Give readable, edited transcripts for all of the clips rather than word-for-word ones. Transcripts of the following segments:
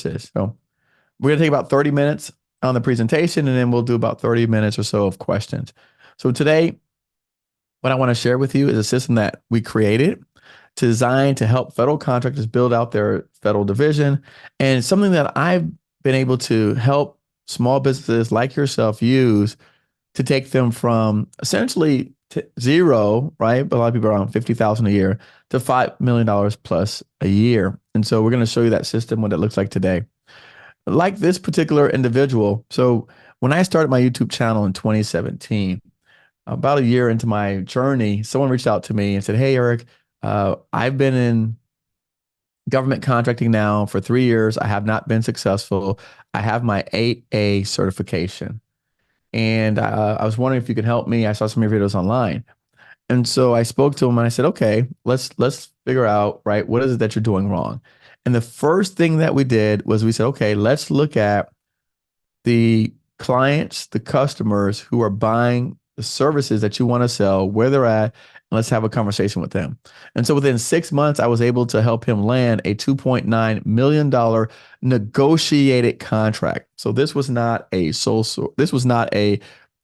So we're going to take about 30 minutes on the presentation, and then we'll do about 30 minutes or so of questions. So today, what I want to share with you is a system that we created designed to help federal contractors build out their federal division, and something that I've been able to help small businesses like yourself use to take them from essentially zero, right? But a lot of people are around 50,000 a year to $5 million plus a year. And so we're going to show you that system, what it looks like today. Like this particular individual. So when I started my YouTube channel in 2017, about a year into my journey, someone reached out to me and said, "Hey, Eric, I've been in government contracting now for 3 years. I have not been successful. I have my 8A certification. And I was wondering if you could help me. I saw some of your videos online." And so I spoke to him and I said, "Okay, let's figure out, right, what is it that you're doing wrong?" And the first thing that we did was we said, "Okay, let's look at the clients, the customers who are buying the services that you want to sell, where they're at, and let's have a conversation with them." And so within 6 months, I was able to help him land a $2.9 million negotiated contract. So this was not a this was not a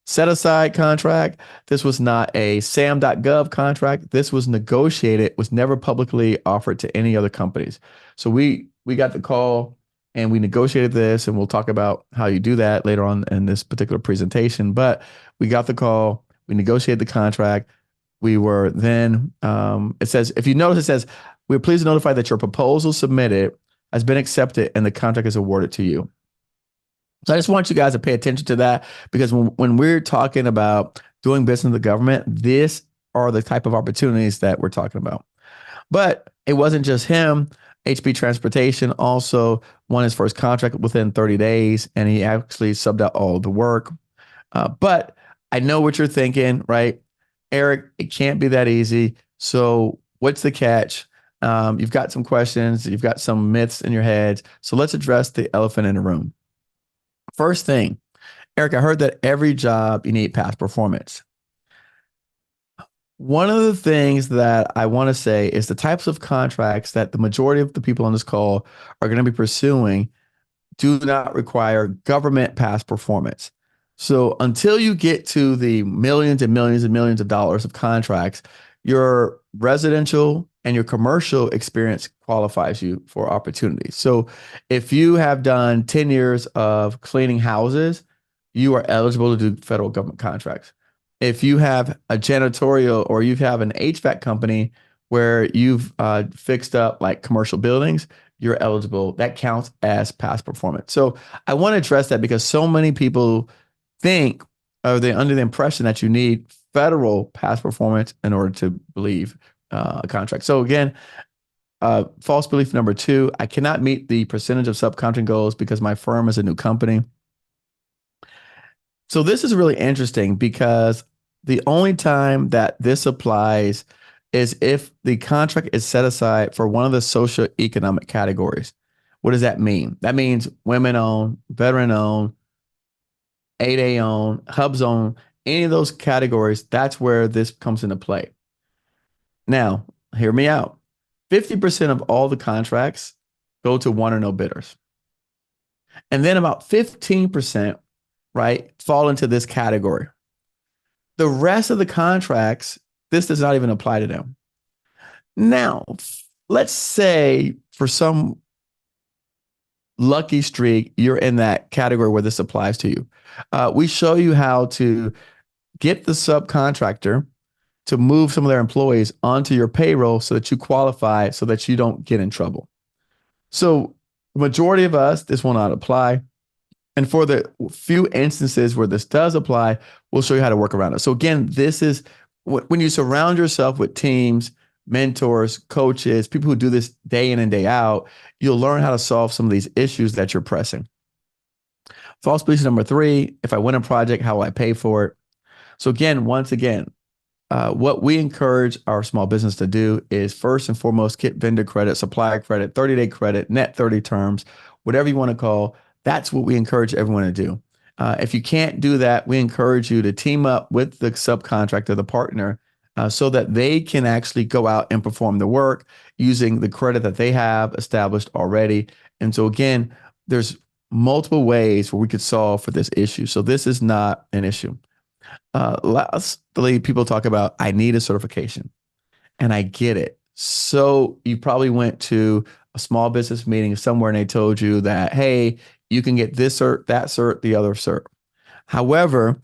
set aside contract. This was not a Sam.Gov contract. This was negotiated, was never publicly offered to any other companies. So we got the call and we negotiated this, and we'll talk about how you do that later on in this particular presentation. But we got the call, we negotiated the contract. We were then, it says, if you notice, it says, "We're pleased to notify that your proposal submitted has been accepted and the contract is awarded to you." So I just want you guys to pay attention to that, because when we're talking about doing business with the government, these are the type of opportunities that we're talking about. But it wasn't just him. HB Transportation also won his first contract within 30 days, and he actually subbed out all the work. But I know what you're thinking, right? Eric, it can't be that easy. So what's the catch? You've got some questions, you've got some myths in your heads. So let's address the elephant in the room. First thing, Eric, I heard that every job you need past performance. One of the things that I want to say is the types of contracts that the majority of the people on this call are going to be pursuing do not require government past performance. So until you get to the millions and millions and millions of dollars of contracts, your residential and your commercial experience qualifies you for opportunities. So if you have done 10 years of cleaning houses, you are eligible to do federal government contracts. If you have a janitorial or you have an HVAC company where you've fixed up like commercial buildings, you're eligible. That counts as past performance. So I want to address that because so many people think, or they're under the impression that you need federal past performance in order to believe a contract. So again, false belief number 2, I cannot meet the percentage of subcontracting goals because my firm is a new company. So this is really interesting because the only time that this applies is if the contract is set aside for one of the socioeconomic categories. What does that mean? That means women owned, veteran owned, 8A owned, hubs owned, any of those categories. That's where this comes into play. Now, hear me out. 50% of all the contracts go to one or no bidders. And then about 15%, right, fall into this category. The rest of the contracts, this does not even apply to them. Now, let's say for some lucky streak, you're in that category where this applies to you. We show you how to get the subcontractor to move some of their employees onto your payroll so that you qualify, so that you don't get in trouble. So the majority of us, this will not apply. And for the few instances where this does apply, we'll show you how to work around it. So again, this is when you surround yourself with teams, mentors, coaches, people who do this day in and day out, you'll learn how to solve some of these issues that you're pressing. False belief number 3, if I win a project, how will I pay for it? So again, once again, what we encourage our small business to do is first and foremost, get vendor credit, supplier credit, 30-day credit, net 30 terms, whatever you want to call. That's what we encourage everyone to do. If you can't do that, we encourage you to team up with the subcontractor, the partner, so that they can actually go out and perform the work using the credit that they have established already. And so again, there's multiple ways where we could solve for this issue. So this is not an issue. Lastly, people talk about, I need a certification, and I get it. So you probably went to a small business meeting somewhere and they told you that, hey, you can get this cert, that cert, the other cert. However,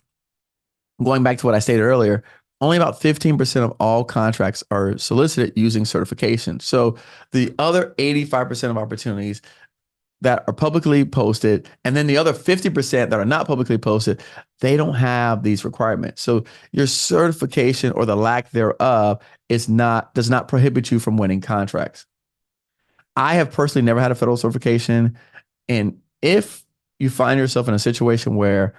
going back to what I stated earlier, only about 15% of all contracts are solicited using certification. So the other 85% of opportunities that are publicly posted, and then the other 50% that are not publicly posted, they don't have these requirements. So your certification or the lack thereof does not prohibit you from winning contracts. I have personally never had a federal certification. And if you find yourself in a situation where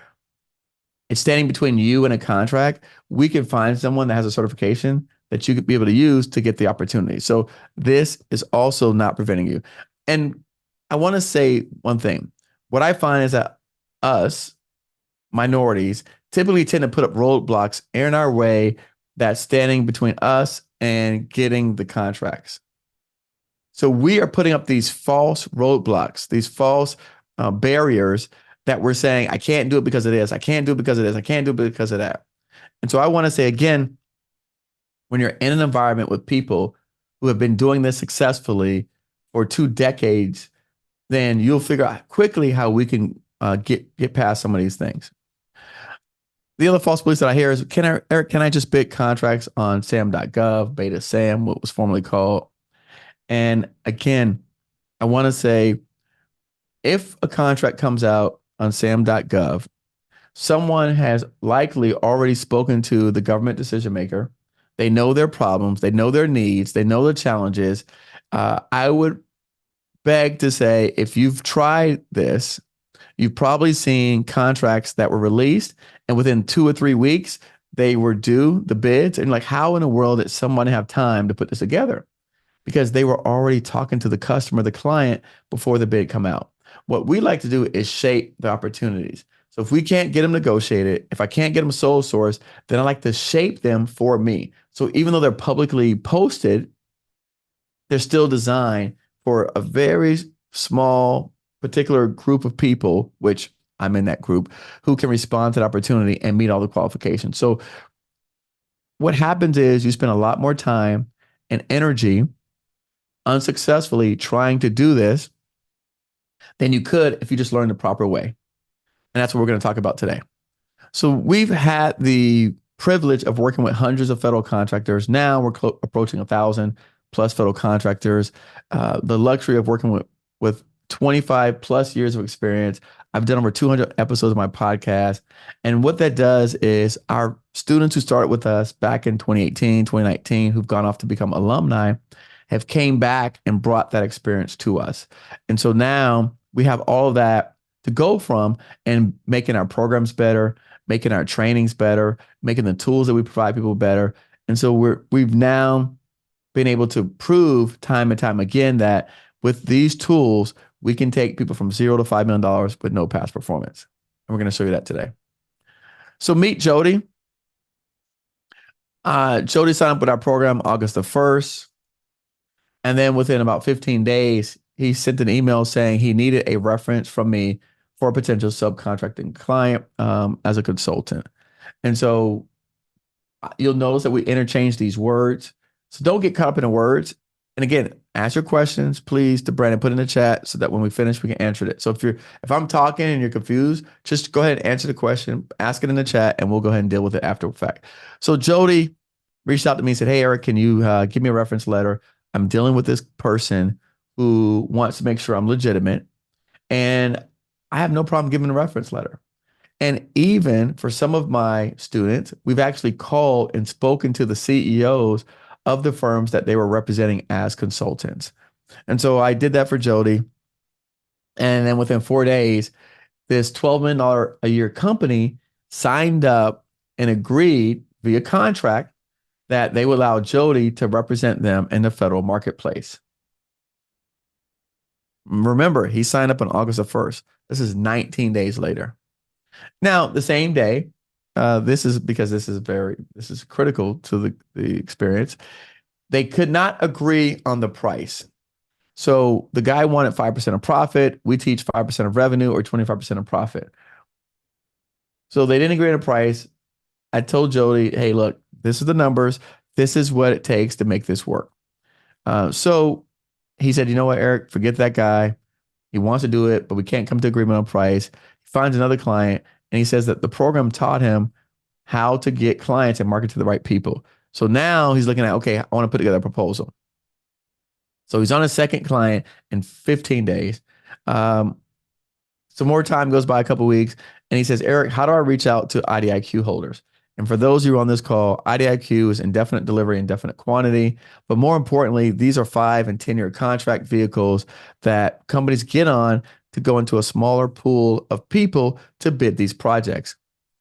it's standing between you and a contract, we can find someone that has a certification that you could be able to use to get the opportunity. So this is also not preventing you. And I want to say one thing. What I find is that us, minorities, typically tend to put up roadblocks in our way that's standing between us and getting the contracts. So we are putting up these false roadblocks, these false barriers that we're saying, I can't do it because of this. I can't do it because of this. I can't do it because of that. And so I want to say again, when you're in an environment with people who have been doing this successfully for 2 decades, then you'll figure out quickly how we can get past some of these things. The other false beliefs that I hear is, Eric, can I just bid contracts on Sam.Gov, Beta Sam, what was formerly called? And again, I want to say, if a contract comes out on Sam.Gov, someone has likely already spoken to the government decision maker. They know their problems, they know their needs, they know the challenges. I would beg to say, if you've tried this, you've probably seen contracts that were released and within 2 or 3 weeks, they were due the bids. And like, how in the world did someone have time to put this together? Because they were already talking to the customer, the client, before the bid come out. What we like to do is shape the opportunities. So if we can't get them negotiated, if I can't get them sole source, then I like to shape them for me. So even though they're publicly posted, they're still designed for a very small, particular group of people, which I'm in that group, who can respond to the opportunity and meet all the qualifications. So what happens is you spend a lot more time and energy unsuccessfully trying to do this than you could if you just learned the proper way. And that's what we're going to talk about today. So we've had the privilege of working with hundreds of federal contractors. Now we're approaching 1,000 plus federal contractors. The luxury of working with 25 plus years of experience. I've done over 200 episodes of my podcast. And what that does is our students who started with us back in 2018, 2019, who've gone off to become alumni, have came back and brought that experience to us. And so now we have all of that to go from, and making our programs better, making our trainings better, making the tools that we provide people better. And so we've now been able to prove time and time again that with these tools, we can take people from $0 to $5 million with no past performance. And we're going to show you that today. So meet Jody. Jody signed up with our program August the 1st. And then within about 15 days, he sent an email saying he needed a reference from me for a potential subcontracting client as a consultant. And so you'll notice that we interchange these words. So don't get caught up in the words. And again, ask your questions, please, to Brandon, put in the chat so that when we finish, we can answer it. So if I'm talking and you're confused, just go ahead and answer the question, ask it in the chat, and we'll go ahead and deal with it after the fact. So Jody reached out to me and said, hey, Eric, can you give me a reference letter? I'm dealing with this person who wants to make sure I'm legitimate, and I have no problem giving a reference letter. And even for some of my students, we've actually called and spoken to the CEOs of the firms that they were representing as consultants. And so I did that for Jody. And then within 4 days, this $12 million a year company signed up and agreed via contract that they would allow Jody to represent them in the federal marketplace. Remember, he signed up on August the 1st. This is 19 days later. Now, the same day, this is because this is critical to the experience. They could not agree on the price. So the guy wanted 5% of profit. We teach 5% of revenue or 25% of profit. So they didn't agree on a price. I told Jody, hey, look, this is the numbers. This is what it takes to make this work. So he said, you know what, Eric, forget that guy. He wants to do it, but we can't come to agreement on price. He finds another client and he says that the program taught him how to get clients and market to the right people. So now he's looking at, okay, I want to put together a proposal. So he's on a second client in 15 days. Um, some more time goes by, a couple of weeks, and he says, Eric, how do I reach out to IDIQ holders? And for those who are on this call, IDIQ is indefinite delivery, indefinite quantity. But more importantly, these are 5 and 10-year contract vehicles that companies get on to go into a smaller pool of people to bid these projects.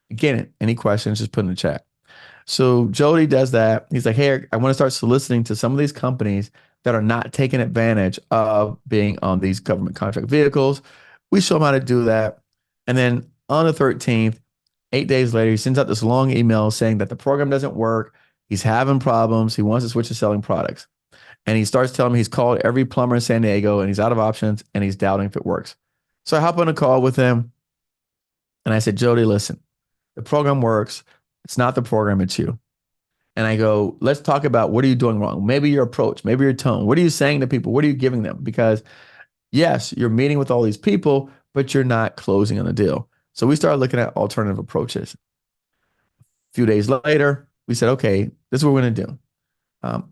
Again, any questions, just put in the chat. So Jody does that. He's like, hey, I want to start soliciting to some of these companies that are not taking advantage of being on these government contract vehicles. We show him how to do that. And then on the 13th, 8 days later, he sends out this long email saying that the program doesn't work. He's having problems. He wants to switch to selling products. And he starts telling me he's called every plumber in San Diego and he's out of options and he's doubting if it works. So I hop on a call with him and I said, Jody, listen, the program works. It's not the program, it's you. And I go, let's talk about what are you doing wrong? Maybe your approach, maybe your tone. What are you saying to people? What are you giving them? Because yes, you're meeting with all these people, but you're not closing on the deal. So we started looking at alternative approaches. A few days later, we said, okay, this is what we're going to do.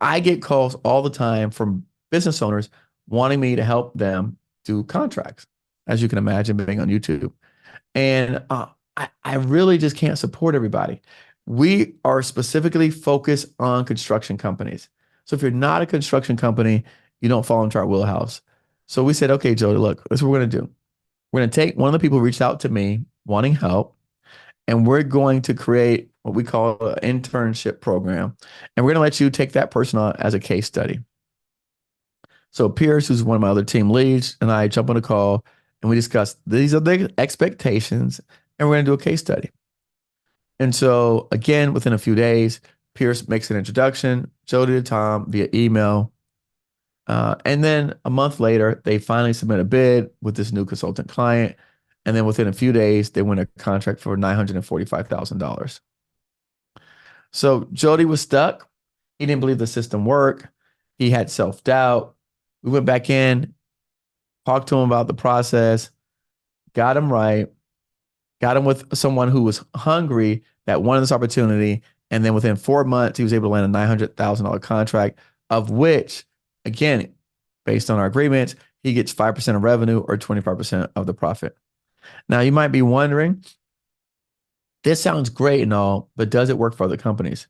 I get calls all the time from business owners wanting me to help them do contracts, as you can imagine, being on YouTube. And I really just can't support everybody. We are specifically focused on construction companies. So if you're not a construction company, you don't fall into our wheelhouse. So we said, okay, Jody, look, this is what we're going to do. We're going to take one of the people who reached out to me wanting help, and we're going to create what we call an internship program. And we're going to let you take that person on as a case study. So Pierce, who's one of my other team leads, and I jump on a call and we discuss these are the expectations, and we're going to do a case study. And so again, within a few days, Pierce makes an introduction, Jody to Tom via email. And then a month later, they finally submit a bid with this new consultant client. And then within a few days, they win a contract for $945,000. So Jody was stuck. He didn't believe the system worked. He had self-doubt. We went back in, talked to him about the process, got him right, got him with someone who was hungry that wanted this opportunity. And then within 4 months, he was able to land a $900,000 contract, of which, again, based on our agreements, he gets 5% of revenue or 25% of the profit. Now, you might be wondering, this sounds great and all, but does it work for other companies?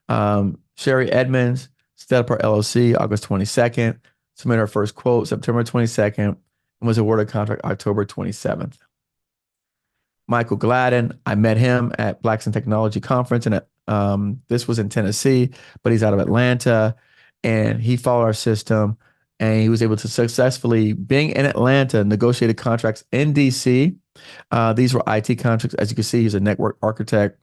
Sherry Edmonds set up her LLC August 22nd, submitted her first quote September 22nd, and was awarded a contract October 27th. Michael Gladden, I met him at Blacks in Technology Conference, and this was in Tennessee, but he's out of Atlanta, and he followed our system, and he was able to successfully, being in Atlanta, negotiated contracts in DC. These were IT contracts. As you can see, he's a network architect.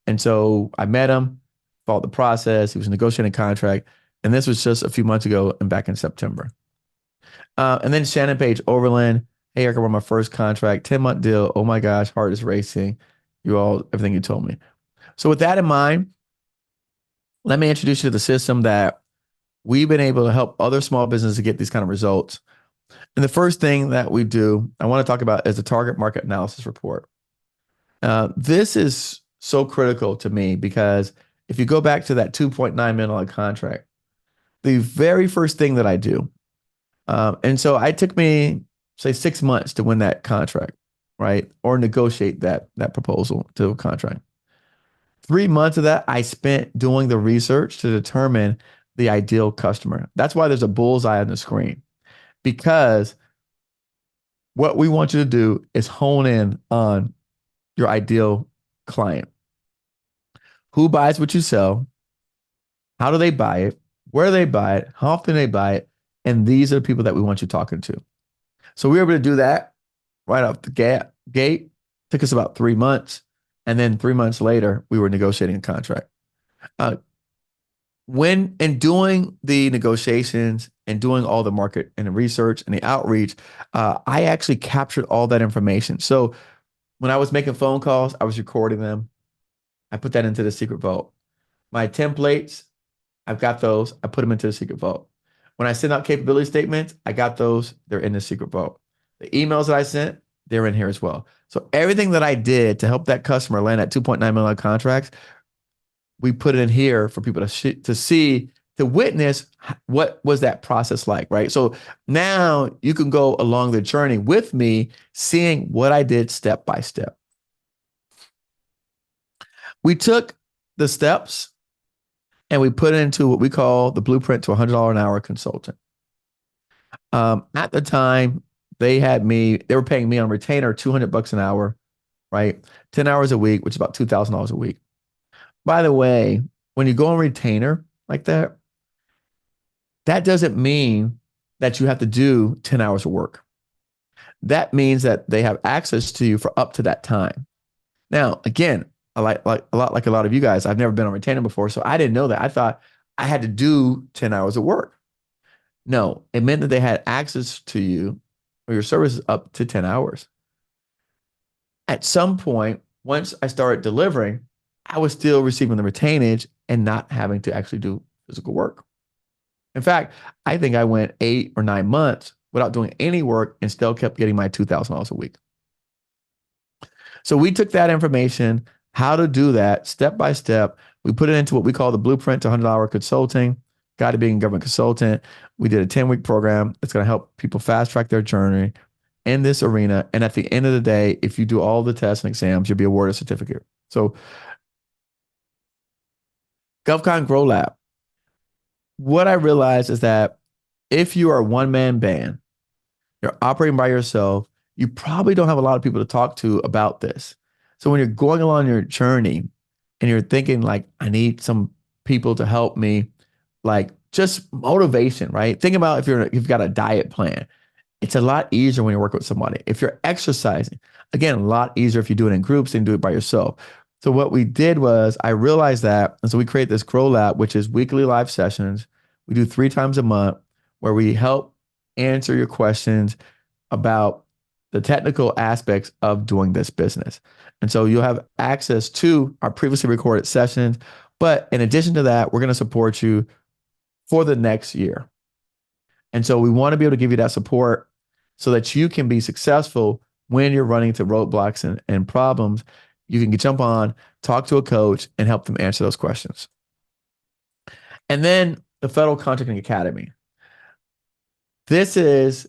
And so I met him, followed the process. He was negotiating a contract. And this was just a few months ago and back in September. And then Shannon Page Overland. Hey, Eric, I won my first contract, 10-month deal. Oh my gosh, heart is racing. You all, everything you told me. So with that in mind, let me introduce you to the system that we've been able to help other small businesses get these kind of results. And the first thing that we do, I want to talk about, is the target market analysis report. This is so critical to me because if you go back to that $2.9 million contract, the very first thing that I do, and so it took me, say, 6 months to win that contract, right? Or negotiate that proposal to a contract. 3 months of that I spent doing the research to determine the ideal customer. That's why there's a bullseye on the screen, because what we want you to do is hone in on your ideal client. Who buys what you sell? How do they buy it? Where do they buy it? How often they buy it? And these are the people that we want you talking to. So we were able to do that right off the gate. Took us about 3 months. And then 3 months later, we were negotiating a contract. when in doing the negotiations and doing all the market and the research and the outreach, I actually captured all that information. So when I was making phone calls, I was recording them. I put that into the secret vault. My templates, I've got those. I put them into the secret vault. When I send out capability statements, I got those. They're in the secret vault. The emails that I sent, they're in here as well. So everything that I did to help that customer land at 2.9 million contracts, we put it in here for people to see, to witness what was that process like, right? So now you can go along the journey with me, seeing what I did step by step. We took the steps and we put it into what we call the blueprint to $100 an hour consultant. At the time, they were paying me on retainer $200 an hour, right? 10 hours a week, which is about $2,000 a week. By the way, when you go on retainer like that, that doesn't mean that you have to do 10 hours of work. That means that they have access to you for up to that time. Now, again, like a lot of you guys, I've never been on retainer before, so I didn't know that. I thought I had to do 10 hours of work. No, it meant that they had access to you or your services up to 10 hours. At some point, once I started delivering, I was still receiving the retainage and not having to actually do physical work. In fact, I think I went 8 or 9 months without doing any work and still kept getting my $2,000 a week. So we took that information, how to do that step by step. We put it into what we call the blueprint to $100 consulting, guide to being a government consultant. We did a 10-week program that's going to help people fast track their journey in this arena. And at the end of the day, if you do all the tests and exams, you'll be awarded a certificate. So Govcon Grow Lab. What I realized is that if you are a one-man band, you're operating by yourself, you probably don't have a lot of people to talk to about this. So when you're going along your journey and you're thinking like, I need some people to help me, like just motivation, right? Think about if you've got a diet plan. It's a lot easier when you work with somebody. If you're exercising, again, a lot easier if you do it in groups than do it by yourself. So what we did was I realized that, and so we create this Grow Lab, which is weekly live sessions. We do 3 times a month where we help answer your questions about the technical aspects of doing this business. And so you'll have access to our previously recorded sessions. But in addition to that, we're going to support you for the next year. And so we want to be able to give you that support so that you can be successful when you're running into roadblocks and problems. You can jump on, talk to a coach, and help them answer those questions. And then the Federal Contracting Academy. This is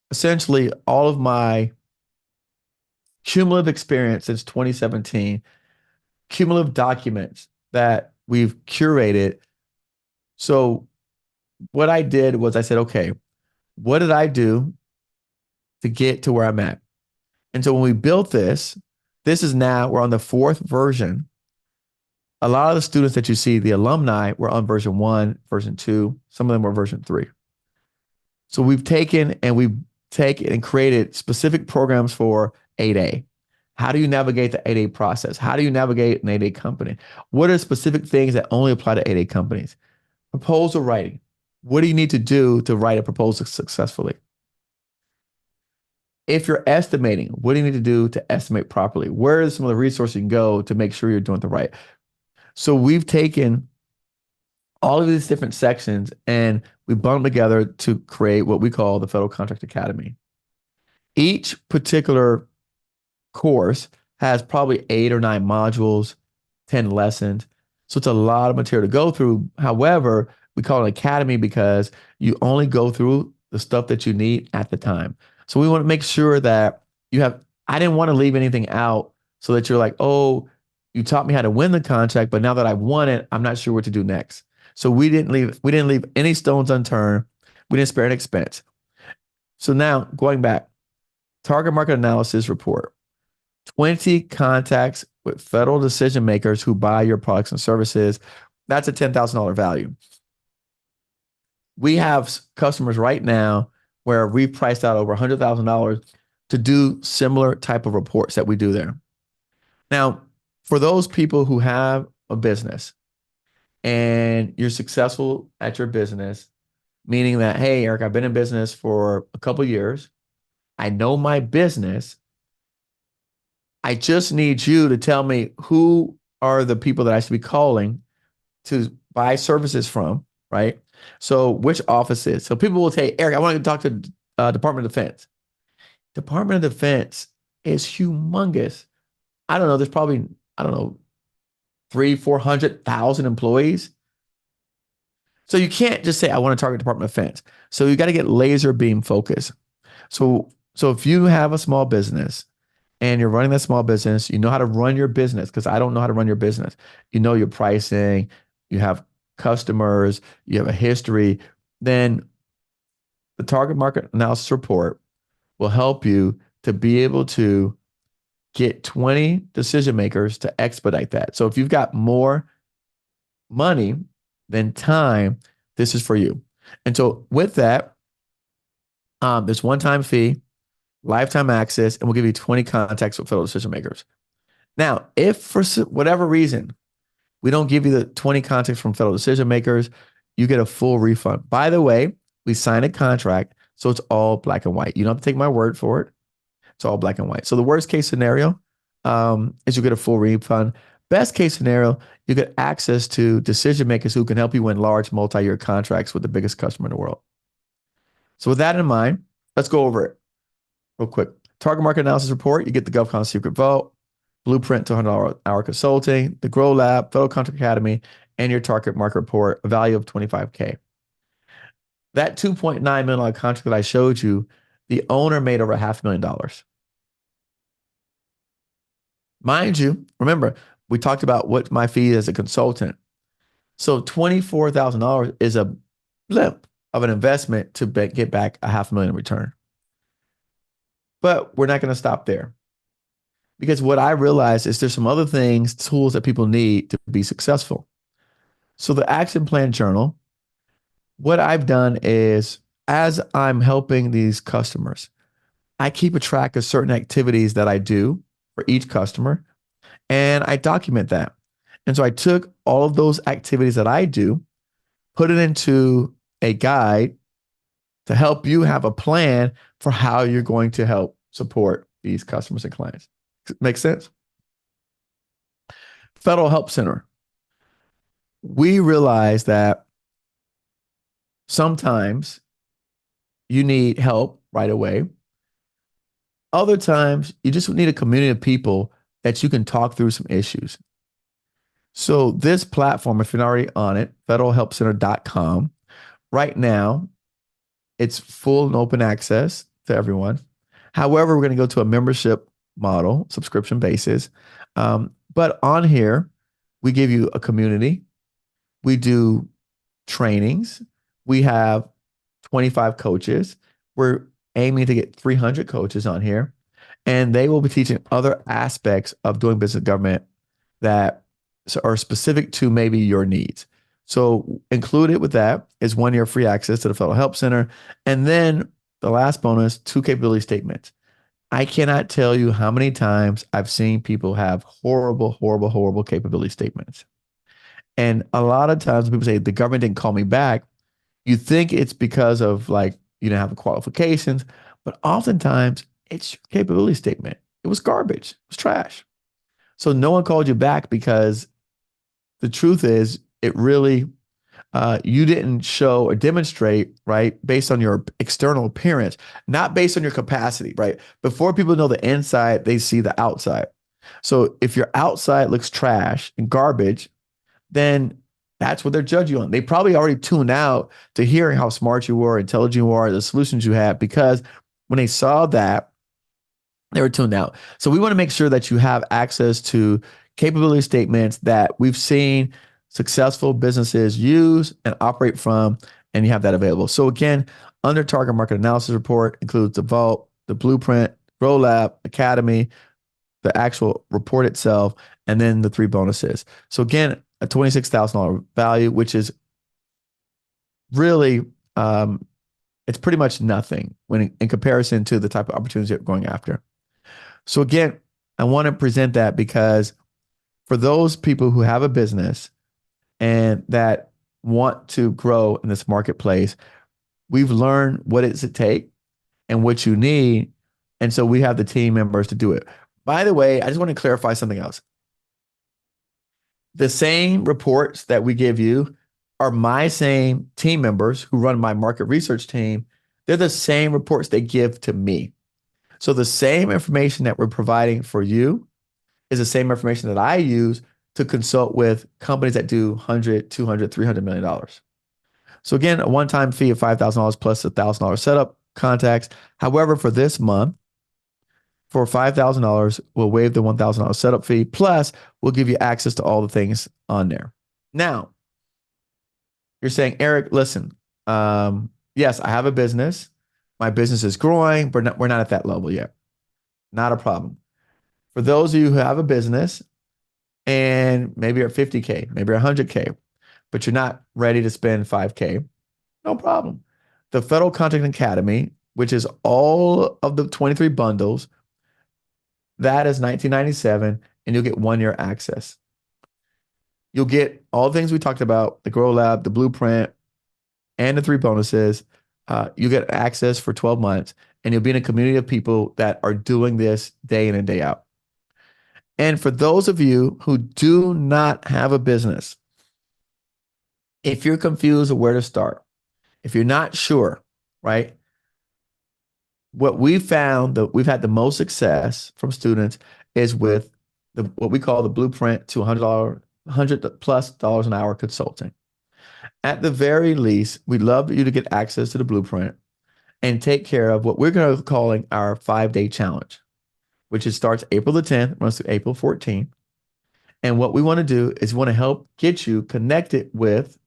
essentially all of my cumulative experience since 2017, cumulative documents that we've curated. So what I did was I said, okay, what did I do to get to where I'm at? And so when we built this is now, we're on the 4th version. A lot of the students that you see, the alumni, were on version 1, version 2. Some of them were version 3. So we've taken and created specific programs for 8A. How do you navigate the 8A process? How do you navigate an 8A company? What are specific things that only apply to 8A companies? Proposal writing. What do you need to do to write a proposal successfully? If you're estimating, what do you need to do to estimate properly? Where are some of the resources you can go to make sure you're doing the right? So we've taken all of these different sections and we bundled together to create what we call the Federal Contract Academy. Each particular course has probably 8 or 9 modules, 10 lessons. So it's a lot of material to go through. However, we call it an academy because you only go through the stuff that you need at the time. So we want to make sure that I didn't want to leave anything out so that you're like, oh, you taught me how to win the contract, but now that I've won it, I'm not sure what to do next. So we didn't leave any stones unturned. We didn't spare an expense. So now going back, target market analysis report, 20 contacts with federal decision makers who buy your products and services. That's a $10,000 value. We have customers right now where we've priced out over $100,000 to do similar type of reports that we do there. Now, for those people who have a business and you're successful at your business, meaning that, hey, Eric, I've been in business for a couple years. I know my business. I just need you to tell me who are the people that I should be calling to buy services from, right? So which offices? So people will say, Eric, I want to talk to Department of Defense. Department of Defense is humongous. I don't know. There's probably, I don't know, 400,000 employees. So you can't just say, I want to target Department of Defense. So you got to get laser beam focus. So if you have a small business and you're running that small business, you know how to run your business because I don't know how to run your business. You know your pricing, you have customers, you have a history, then the target market analysis report will help you to be able to get 20 decision makers to expedite that. So if you've got more money than time, this is for you. And so with that, there's one-time fee, lifetime access, and we'll give you 20 contacts with federal decision makers. Now, if for whatever reason we don't give you the 20 contacts from federal decision makers, you get a full refund. By the way, we sign a contract, so it's all black and white. You don't have to take my word for it. It's all black and white. So the worst case scenario is you get a full refund. Best case scenario, you get access to decision makers who can help you win large multi-year contracts with the biggest customer in the world. So with that in mind, let's go over it real quick. Target market analysis report, you get the Govcon secret vault, blueprint to $100 hour consulting, the Grow Lab, Federal Contract Academy, and your target market report, a value of $25K. That $2.9 million contract that I showed you, the owner made over $500,000. Mind you, remember, we talked about what my fee is as a consultant. So $24,000 is a blip of an investment to get back $500,000 in return. But we're not going to stop there. Because what I realized is there's some other things, tools that people need to be successful. So the action plan journal, what I've done is as I'm helping these customers, I keep a track of certain activities that I do for each customer, and I document that. And so I took all of those activities that I do, put it into a guide to help you have a plan for how you're going to help support these customers and clients. Make sense? Federal Help Center. We realize that sometimes you need help right away. Other times you just need a community of people that you can talk through some issues. So this platform, if you're not already on it, federalhelpcenter.com, right now, it's full and open access to everyone. However, we're going to go to a membership model, subscription basis. But on here, we give you a community. We do trainings. We have 25 coaches. We're aiming to get 300 coaches on here. And they will be teaching other aspects of doing business with government that are specific to maybe your needs. So included with that is 1 year free access to the Federal Help Center. And then the last bonus, 2 capability statements. I cannot tell you how many times I've seen people have horrible, horrible, horrible capability statements. And a lot of times people say the government didn't call me back. You think it's because of like, you don't have the qualifications, but oftentimes it's your capability statement. It was garbage. It was trash. So no one called you back because the truth is it really, you didn't show or demonstrate, right, based on your external appearance, not based on your capacity, right? Before people know the inside, they see the outside. So if your outside looks trash and garbage, then that's what they're judging you on. They probably already tuned out to hearing how smart you were, intelligent you are, the solutions you had, because when they saw that, they were tuned out. So we want to make sure that you have access to capability statements that we've seen successful businesses use and operate from, and you have that available. So again, under target market analysis report includes the vault, the blueprint, Grow Lab, Academy, the actual report itself, and then the 3 bonuses. So again, a $26,000 value, which is really, it's pretty much nothing when in comparison to the type of opportunities you're going after. So again, I want to present that because for those people who have a business and that want to grow in this marketplace. We've learned what does it take and what you need. And so we have the team members to do it. By the way, I just want to clarify something else. The same reports that we give you are my same team members who run my market research team. They're the same reports they give to me. So the same information that we're providing for you is the same information that I use to consult with companies that do 100, 200, $300 million. So again, a one-time fee of $5,000 plus $1,000 setup contacts. However, for this month, for $5,000, we'll waive the $1,000 setup fee. Plus, we'll give you access to all the things on there. Now, you're saying, Eric, listen, yes, I have a business. My business is growing, but we're not at that level yet. Not a problem. For those of you who have a business and maybe you're at 50K, maybe you're 100K, but you're not ready to spend 5K, no problem. The Federal Contracting Academy, which is all of the 23 bundles, that is $19.97, and you'll get 1 year access. You'll get all the things we talked about, the Grow Lab, the blueprint, and the 3 bonuses. You get access for 12 months, and you'll be in a community of people that are doing this day in and day out. And for those of you who do not have a business, if you're confused of where to start, if you're not sure, right? What we found that we've had the most success from students is with what we call the blueprint to $100+ an hour consulting. At the very least, we'd love you to get access to the blueprint and take care of what we're going to be calling our 5-day challenge, which starts April the 10th, runs through April 14th. And what we want to do is we want to help get you connected with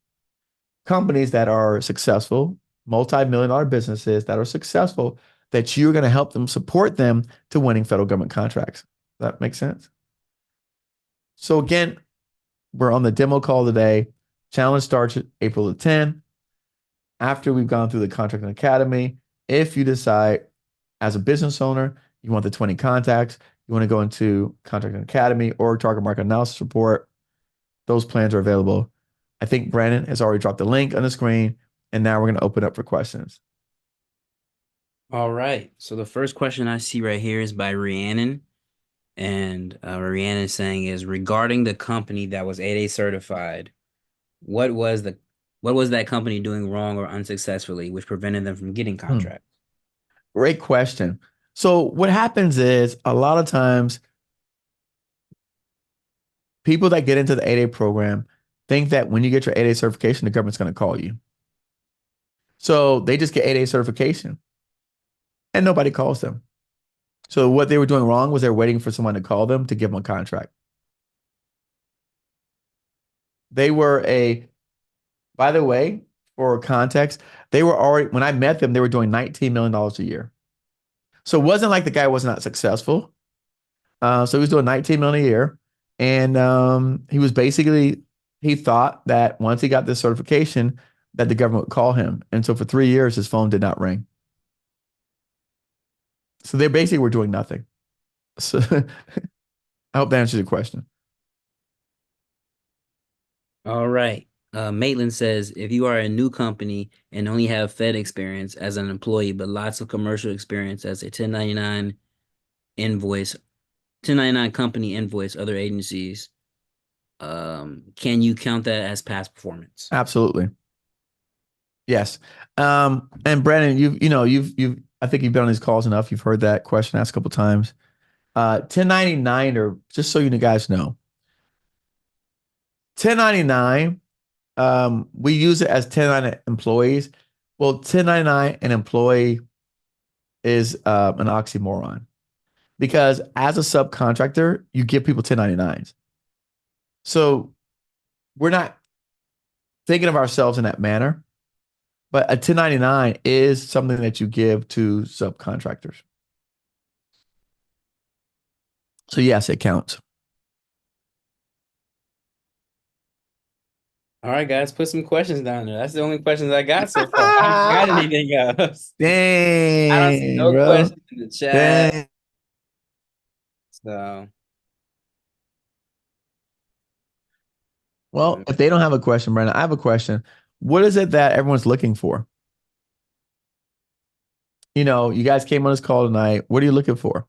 companies that are successful, multi-million-dollar businesses that are successful, that you're going to help them support them to winning federal government contracts. Does that make sense? So again, we're on the demo call today. Challenge starts April the 10th. After we've gone through the Contracting Academy, if you decide as a business owner, you want the 20 contacts, you want to go into Contracting Academy or Target Market Analysis Report, those plans are available. I think Brandon has already dropped the link on the screen, and now we're going to open up for questions. All right. So the first question I see right here is by Rhiannon. And Rhiannon is saying is regarding the company that was 8A certified, what was that company doing wrong or unsuccessfully, which prevented them from getting contracts? Great question. So what happens is a lot of times people that get into the 8A program think that when you get your 8A certification, the government's going to call you. So they just get 8A certification and nobody calls them. So what they were doing wrong was they were waiting for someone to call them to give them a contract. They were by the way, for context, they were already, when I met them, they were doing $19 million a year. So it wasn't like the guy was not successful. So he was doing $19 million a year. And he was basically, he thought that once he got this certification, that the government would call him. And so for 3 years, his phone did not ring. So they basically were doing nothing. So I hope that answers your question. All right. Maitland says, if you are a new company and only have Fed experience as an employee, but lots of commercial experience as a 1099 invoice, 1099 company invoice, other agencies, can you count that as past performance? Absolutely. Yes. And Brandon, I think you've been on these calls enough. You've heard that question asked a couple times. 1099, or just so you guys know, 1099, we use it as 1099 employees. Well, 1099 an employee is an oxymoron because as a subcontractor, you give people 1099s. So we're not thinking of ourselves in that manner, but a 1099 is something that you give to subcontractors. So yes, it counts. All right, guys, put some questions down there. That's the only questions I got so far. I haven't got anything else. I don't see Dang, no bro. questions in the chat. Dang. So Well, if they don't have a question, Brandon, I have a question. What is it that everyone's looking for? You guys came on this call tonight. What are you looking for?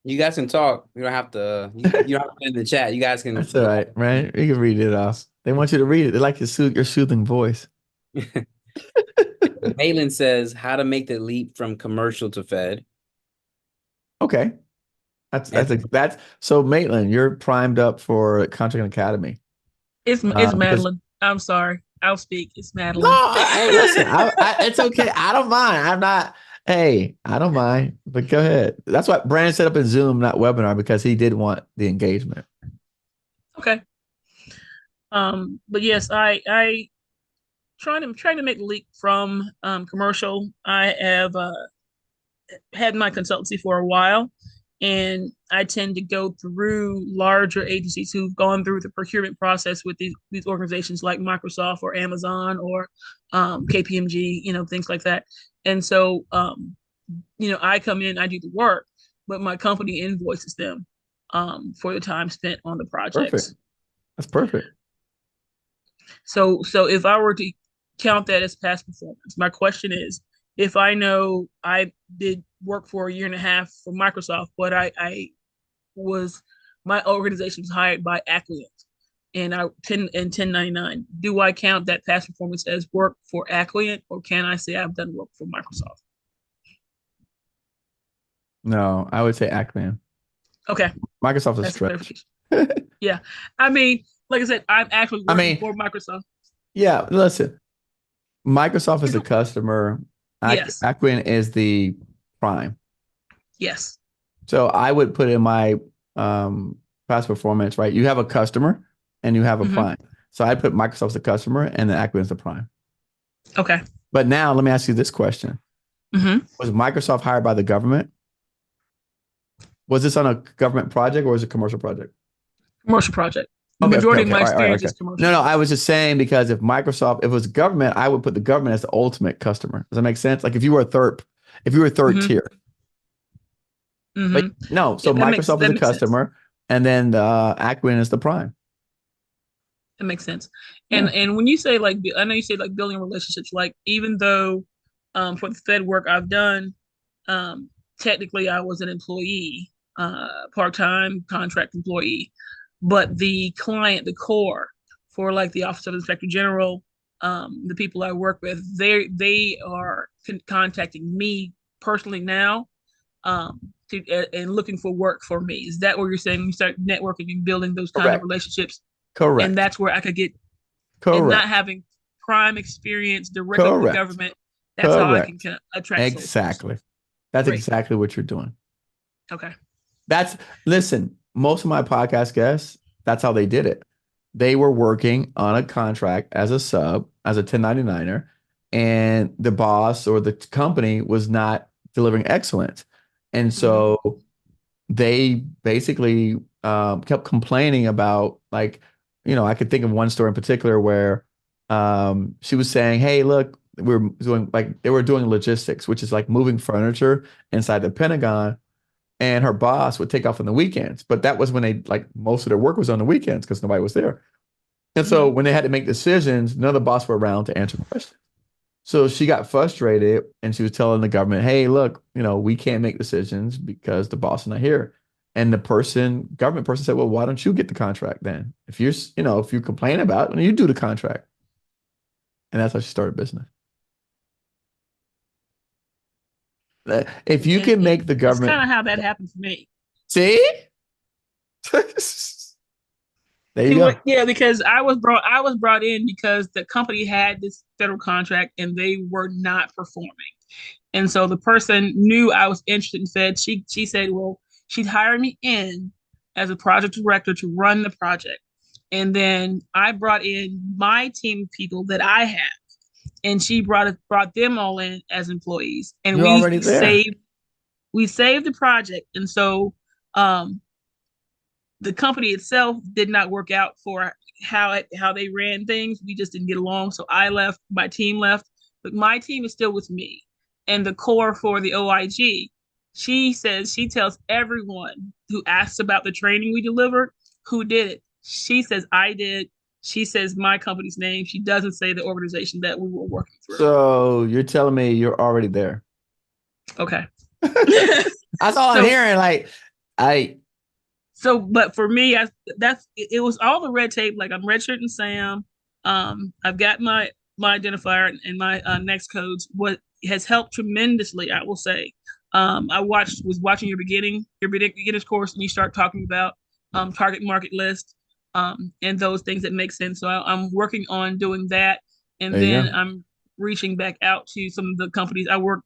You guys can talk. You don't have to. You don't have to put it in the chat. You guys can. That's all right, right? You can read it off. They want you to read it. They like your soothing voice. Malin says how to make the leap from commercial to Fed. Okay. That's And that's so Maitland, you're primed up for Contract Academy. It's Because Madeline. I'm sorry. I'll speak. It's no, Madeline. hey, listen, it's okay. I don't mind. I'm not. Hey, I don't mind. But go ahead. That's what Brandon set up in Zoom, not webinar, because he did want the engagement. Okay. But yes, I trying to make the leap from commercial. I have had my consultancy for a while, and I tend to go through larger agencies who've gone through the procurement process with these organizations like Microsoft or Amazon or KPMG, things like that. And so, I come in, I do the work, but my company invoices them for the time spent on the Perfect. projects. That's perfect. So if I were to count that as past performance, my question is, if I know I did work for a year and a half for Microsoft, but I was my organization was hired by Acquient and I 1099, do I count that past performance as work for Acquient, or can I say I've done work for Microsoft? No, I would say Ackman. Okay, Microsoft is that's a stretch. clarification. Yeah, I mean, like I said, I'm actually I working mean, for Microsoft. yeah, listen, Microsoft is the customer. Yes, Ackman is the prime. yes. So I would put in my past performance, right? You have a customer and you have a Mm-hmm. prime. So I put Microsoft as the customer and then Ackman is the prime. Okay. But now let me ask you this question. Mm-hmm. Was Microsoft hired by the government? Was this on a government project or was it a commercial project? Commercial project. The Okay, okay, majority of okay. my All right, all right, experience okay. is commercial. No, no, I was just saying because if it was government, I would put the government as the ultimate customer. Does that make sense? Like if you were third Mm-hmm. tier. But Mm-hmm. no, Yeah, so Microsoft is that a makes sense. customer and then Ackman is the prime. That makes sense. And Yeah. and when you say like, I know you say like building relationships. Like even though, for the Fed work I've done, technically I was an employee, part-time contract employee, but the client, the core for like the Office of the Inspector General, the people I work with, they are contacting me personally now, and looking for work for me. Is that what you're saying? When you start networking and building those kind of Correct. relationships, and Correct. that's where I could get, and not Correct. having prime experience directly with the Correct. government. That's how I can Correct. kind of attract soldiers. Exactly. That's Great. exactly what you're doing. Okay. That's listen, most of my podcast guests, that's how they did it. They were working on a contract as a sub, as a 1099er, and the boss or the company was not delivering excellence. And Mm-hmm. so they basically kept complaining about like, I could think of one story in particular where she was saying, "Hey, look, we're doing like they were doing logistics, which is like moving furniture inside the Pentagon." And her boss would take off on the weekends, but that was when they like most of their work was on the weekends because nobody was there. And so Mm-hmm. when they had to make decisions, none of the boss were around to answer questions. So she got frustrated and she was telling the government, hey, look, we can't make decisions because the boss is not here. And government person said, well, why don't you get the contract then? If you complain about it, then you do the contract. And that's how she started business. If you can And make the that's kind government of how that happened for me. see, there you go. Yeah, because I was brought in because the company had this federal contract and they were not performing. And so the person knew I was interested and said she said, well, she'd hire me in as a project director to run the project. And then I brought in my team of people that I have, and she brought them all in as employees, and You're already there. We saved the project. And so um, the company itself did not work out for how they ran things. We just didn't get along. So I left, my team left, but my team is still with me. And the core for the OIG, she tells everyone who asks about the training we delivered who did it. She says I did. She says my company's name. She doesn't say the organization that we were working through. So you're telling me you're already there. Okay. That's all I'm So hearing. Like, I so, but for me, it was all the red tape. Like I'm redshirting Sam. I've got my identifier and my next codes. What has helped tremendously, I will say. I was watching your beginner's course, and you start talking about target market list, and those things that make sense. So I'm working on doing that, and there you then go. I'm reaching back out to some of the companies. I work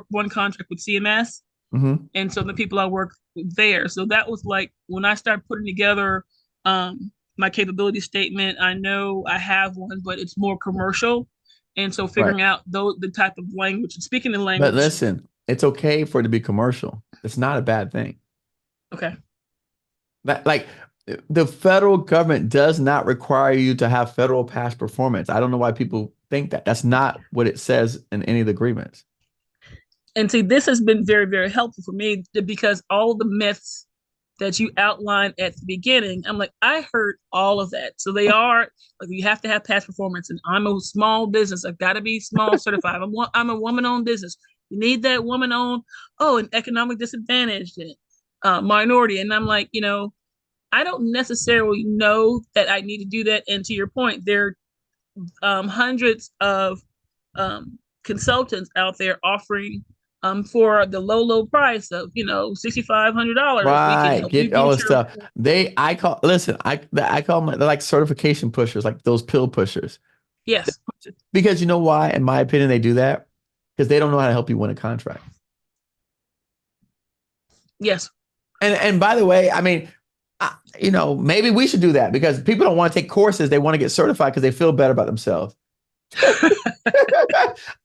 one contract with CMS, Hmm. and so the people I work with there. So that was like when I started putting together my capability statement. I know I have one, but it's more commercial, and so Right. figuring out the type of language and speaking the But language. listen, it's okay for it to be commercial. It's not a bad thing. Okay. That like the federal government does not require you to have federal past performance. I don't know why people think that. That's not what it says in any of the agreements. And see, this has been very, very helpful for me because all the myths that you outlined at the beginning, I'm like, I heard all of that. So they are like, you have to have past performance. And I'm a small business. I've got to be small certified. I'm a woman owned business. You need that woman owned, an economic disadvantaged and minority. And I'm like, I don't necessarily know that I need to do that. And to your point, there are hundreds of consultants out there offering for the low price of $6,500. We can Right. help you Get all get this your stuff. I call, listen, I call them, they're like certification pushers, like those pill pushers. yes, Because you know why, in my opinion, they do that? Because they don't know how to help you win a contract. yes. And by the way, I mean, maybe we should do that because people don't want to take courses. They want to get certified because they feel better about themselves.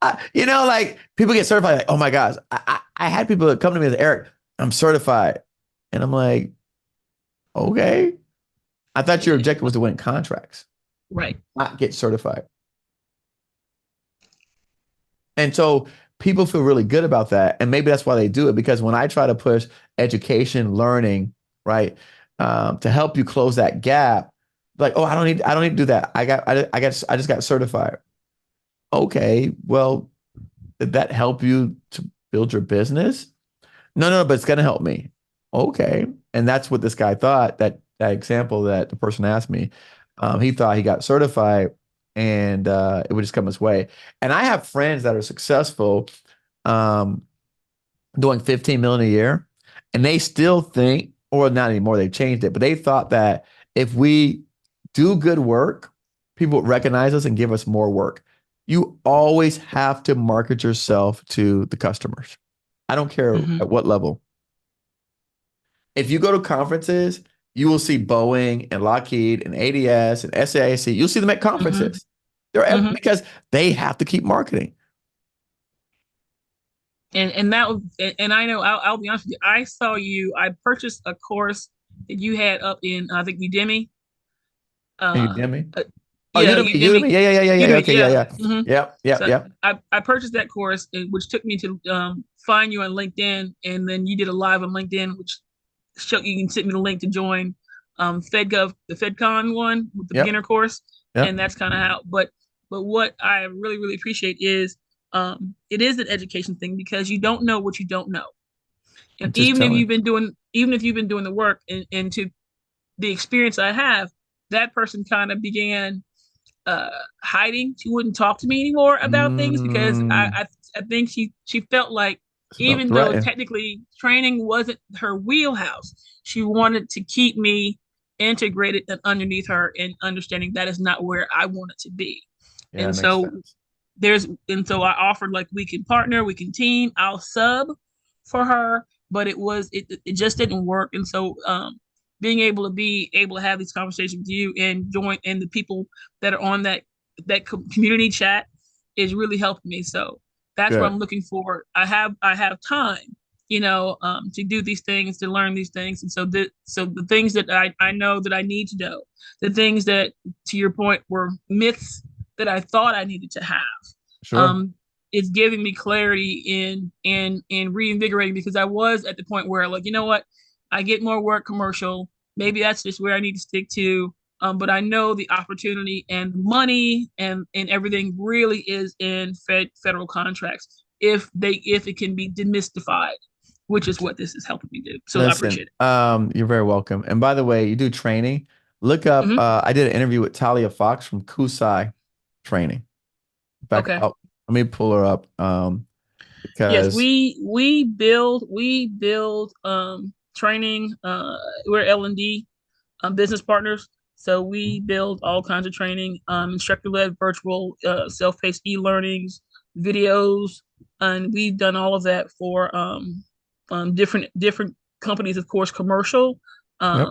Like people get certified. Like, oh my gosh, I had people that come to me as Eric, I'm certified, and I'm like, okay. I thought your objective was to win contracts, Right. not get certified. And so people feel really good about that. And maybe that's why they do it. Because when I try to push education, learning, right, to help you close that gap, like, oh, I don't need to do that. I just got certified. Okay, well, did that help you to build your business? No, but it's gonna help me. Okay. And that's what this guy thought, that example that the person asked me. He thought he got certified and it would just come his way. And I have friends that are successful um, doing 15 million a year, and they still think, or not anymore, they've changed it, but they thought that if we do good work, people would recognize us and give us more work. You always have to market yourself to the customers. I don't care Mm-hmm. at what level. If you go to conferences, you will see Boeing and Lockheed and ADS and SAIC. You'll see them at Mm-hmm. conferences. Mm-hmm. Because they have to keep marketing. And that was, and I know I'll be honest with you. I saw you. I purchased a course that you had up in I think Udemy. And Uh, Udemy. uh Oh, yeah, Udemy. Udemy. Yeah. Udemy. Okay, Yeah. yeah. Mm-hmm. Yep, yep, So yep. I purchased that course, which took me to find you on LinkedIn, and then you did a live on LinkedIn, which showed you can send me the link to join FedGov, the FedCon one with the Yep, beginner course, yep. and that's kind of how. But what I really really appreciate is it is an education thing because you don't know what you don't know, and I'm just telling. even if you've been doing the work, and to the experience I have, that person kind of began uh hiding. She wouldn't talk to me anymore about things because Mm, I think she felt like it's about even though threatening. technically training wasn't her wheelhouse, she wanted to keep me integrated and underneath her and understanding that is not where I wanted to be. Yeah, it And makes so sense. I offered like we can partner, we can team, I'll sub for her, but it just didn't work. And so being able to have these conversations with you and join and the people that are on that community chat is really helping me. So that's what Good. I'm looking for. I have time, to do these things, to learn these things, and so the things that I know that I need to know, the things that, to your point, were myths that I thought I needed to have, Sure. um, it's giving me clarity in reinvigorating, because I was at the point where, like, you know what, I get more work commercial. Maybe that's just where I need to stick to. But I know the opportunity and money and everything really is in federal contracts, if it can be demystified, which is what this is helping me do. So I Listen, appreciate it. you're very welcome. And by the way, you do training. Look up. Hmm. I did an interview with Talia Fox from Kusai Training. In fact, Okay. let me pull her up. Yes, Because we build training. We're L&D business partners. So we build all kinds of training, instructor-led, virtual, self-paced e-learnings, videos, and we've done all of that for different companies, of course, commercial, yep,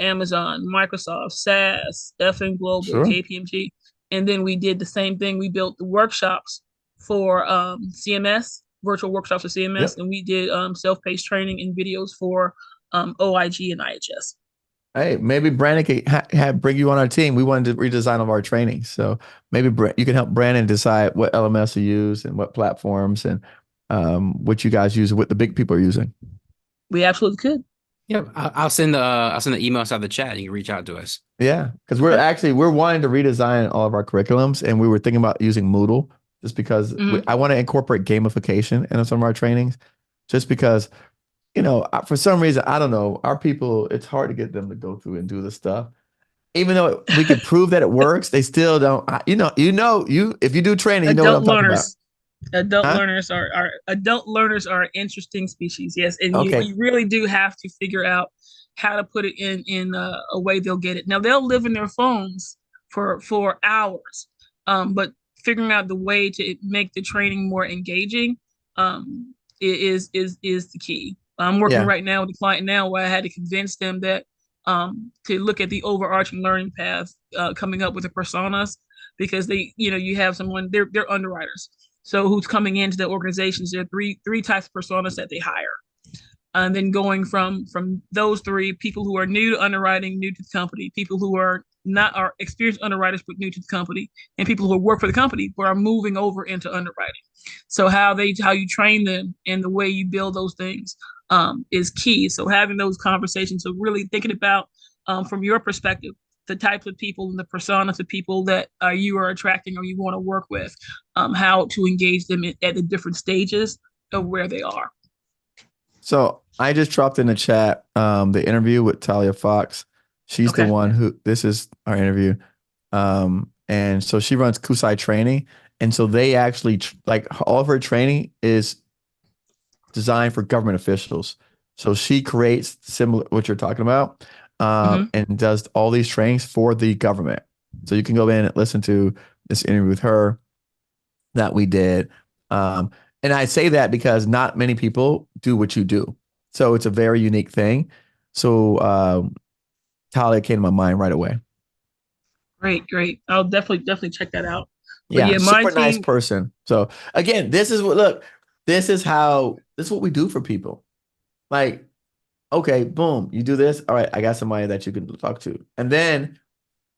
Amazon, Microsoft, SAS, FN Global, sure, KPMG, and then we did the same thing. We built the workshops for CMS, virtual workshops for CMS, yep. and we did self-paced training and videos for OIG and IHS. Hey, maybe Brandon could bring you on our team. We wanted to redesign all of our training, so maybe you can help Brandon decide what LMS to use and what platforms and what you guys use, what the big people are using. We absolutely could. Yep. I'll send the email inside the chat. You can reach out to us. Yeah, because Okay. we're wanting to redesign all of our curriculums, and we were thinking about using Moodle just because Hmm. I want to incorporate gamification in some of our trainings, just because for some reason I don't know our people, it's hard to get them to go through and do the stuff. Even though we can prove that it works, they still don't. You if you do training, you know what Adult I'm talking about, learners, adult huh? learners are adult learners are an interesting species. Yes, and you Okay, you really do have to figure out how to put it in a way they'll get it. Now they'll live in their phones for hours, but figuring out the way to make the training more engaging, is the key. I'm working yeah, right now with a client now where I had to convince them that to look at the overarching learning path, coming up with the personas, because you have someone, they're underwriters, so who's coming into the organizations. There are three types of personas that they hire, and then going from those three: people who are new to underwriting, new to the company; people who are experienced underwriters but new to the company; and people who work for the company but are moving over into underwriting. So how you train them and the way you build those things, is key. So having those conversations, so really thinking about, from your perspective, the types of people and the personas of people that you are attracting or you want to work with, how to engage them at the different stages of where they are. so I just dropped in the chat the interview with Talia Fox. She's the Okay. one who this is our interview. And so she runs Kusai Training, and so they actually like all of her training is designed for government officials. So she creates similar what you're talking about, Mm-hmm. and does all these trainings for the government. So you can go in and listen to this interview with her that we did. Um, and I say that because not many people do what you do. So it's a very unique thing. So Talia came to my mind right away. Great, great. I'll definitely check that out. But Yeah, yeah, my super nice team. person. So again, this is what we do for people. Like, okay, boom, you do this. All right, I got somebody that you can talk to. And then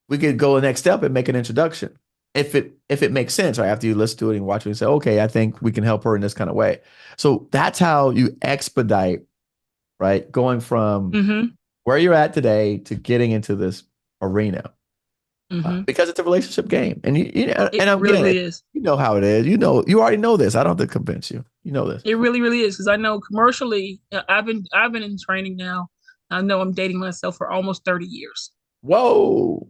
we could go the next step and make an introduction. If it makes sense, right? After you listen to it and watch it and say, okay, I think we can help her in this kind of way. So that's how you expedite, right? Going from Mm-hmm. where you're at today to getting into this arena. Mm-hmm. Because it's a relationship game. And It and again, really is. you know how it is. You already know this. I don't have to convince you. You know this. It really, really is, because I know commercially, I've been in training now. I know I'm dating myself for almost 30 years. Whoa.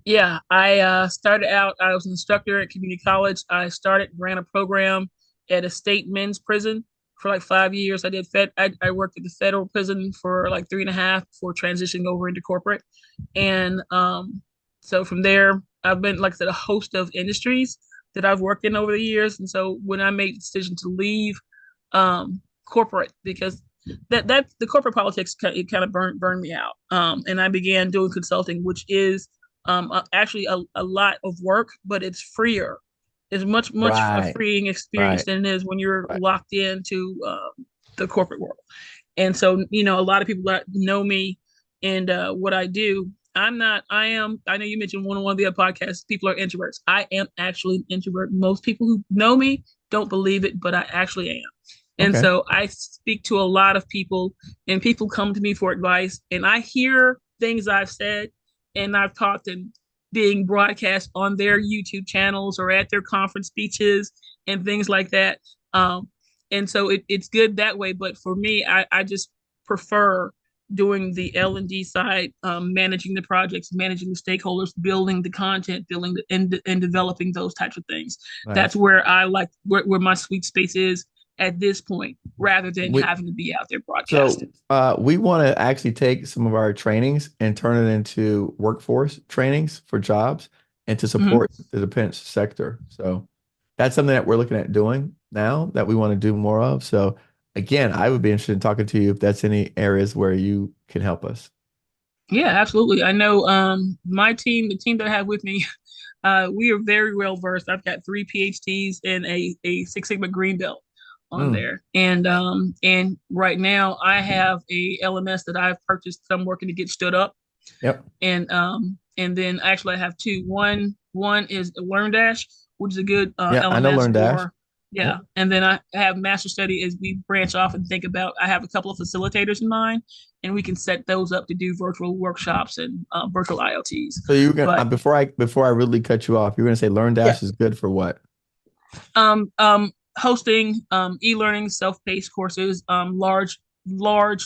Yeah, I started out. I was an instructor at community college. Ran a program at a state men's prison for like 5 years. I worked at the federal prison for like three and a half before transitioning over into corporate. And so from there, I've been, like I said, a host of industries that I've worked in over the years. And so when I made the decision to leave corporate, because that the corporate politics it kind of burned me out. And I began doing consulting, which is actually a lot of work, but it's freer. It's much a Right. freeing experience Right. than it is when you're Right. locked into the corporate world. And so, a lot of people that know me and what I do, I know you mentioned one of the other podcasts, people are introverts. I am actually an introvert. Most people who know me don't believe it, but I actually am. And Okay. so I speak to a lot of people, and people come to me for advice, and I hear things I've said and I've talked and being broadcast on their YouTube channels or at their conference speeches and things like that. And so it's good that way. But for me, I just prefer doing the L&D side, managing the projects, managing the stakeholders, building the content, and developing those types of things. That's Nice. where I like where my sweet space is at this point, rather than We, having to be out there broadcasting. so we want to actually take some of our trainings and turn it into workforce trainings for jobs and to Mhm. support the defense sector. So that's something that we're looking at doing now that we want to do more of. So again, I would be interested in talking to you if that's any areas where you can help us. Yeah, absolutely. I know my team, the team that I have with me, we are very well versed. I've got three PhDs and a Six Sigma Green Belt on Mm, there. And right now I have a LMS that I've purchased that I'm working to get stood up. yep. And then actually I have two. One is LearnDash, which is a good Yeah, I know LMS LearnDash. for, yeah. Yep. And then I have Master Study as we branch off and think about. I have a couple of facilitators in mind, and we can set those up to do virtual workshops and virtual IoTs. So you were gonna But before I really cut you off, you're gonna say yeah, LearnDash is good for what? hosting e-learning, self-paced courses, large